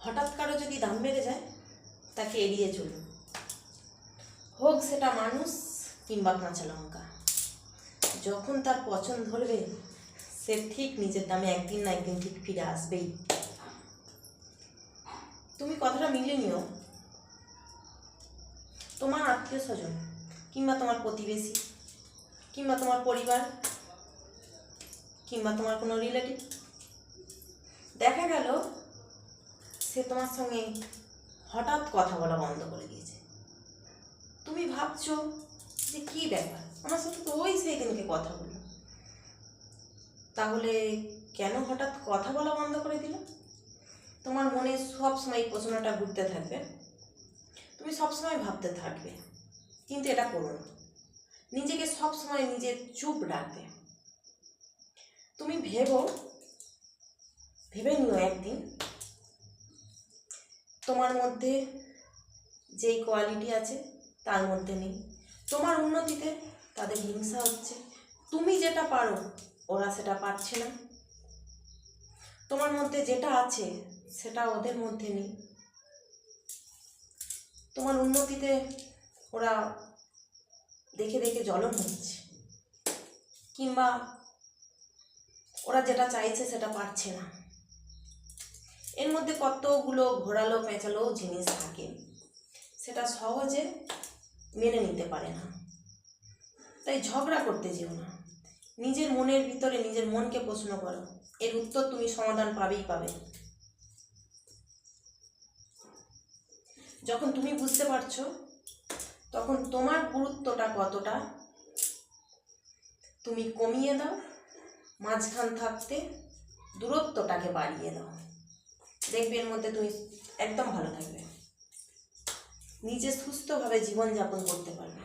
হঠাৎ কারো যদি দাম বেড়ে যায় তাকে এড়িয়ে চলুন, হোক সেটা মানুষ কিংবা কাঁচা লঙ্কা। যখন তার পছন্দ ধরবে সে ঠিক নিজের দামে একদিন না একদিন ঠিক ফিরে আসবেই। তুমি কথাটা মিলিয়ে নিও। তোমার আত্মীয় স্বজন কিংবা তোমার প্রতিবেশী কিংবা তোমার পরিবার কিংবা তোমার কোনো রিলেটিভ, দেখা গেল সে তোমার সঙ্গে হঠাৎ কথা বলা বন্ধ করে দিয়েছে। তুমি ভাবছো যে কি ব্যাপার, আমার সাথে তো ওই সেই দিনকে কথা বললো, তাহলে কেন হঠাৎ কথা বলা বন্ধ করে দিল? তোমার মনে সবসময় এই প্রশ্নটা ঘুরতে থাকবে, তুমি সবসময় ভাবতে থাকবে, কিন্তু এটা করো না। নিজেকে সবসময় নিজের চুপ রাখবে। তুমি ভেবে নিও একদিন তোমার মধ্যে যেই কোয়ালিটি আছে তার মধ্যে নেই। তোমার উন্নতিতে তাদের হিংসা হচ্ছে, তুমি যেটা পারো ওরা সেটা পারছে না। তোমার মধ্যে যেটা আছে সেটা ওদের মধ্যে নেই। তোমার উন্নতিতে ওরা দেখে দেখে জ্বলন হচ্ছে, কিংবা ওরা যেটা চাইছে সেটা পারছে না। এর মধ্যে কতগুলো ঘোরালো পেঁচালো জিনিস থাকে, সেটা সহজে মেনে নিতে পারে না। তাই ঝগড়া করতে যেও না, নিজের মনের ভিতরে নিজের মনকে প্রশ্ন করো, এর উত্তর তুমি সমাধান পাবেই পাবে। যখন তুমি বুঝতে পারছো তখন তোমার গুরুত্বটা কতটা তুমি কমিয়ে দাও, মাঝখান থাকতে দূরত্বটাকে বাড়িয়ে দাও। দেখবে এর মধ্যে তুমি একদম ভালো থাকবে, নিজে সুস্থভাবে জীবনযাপন করতে পারবে।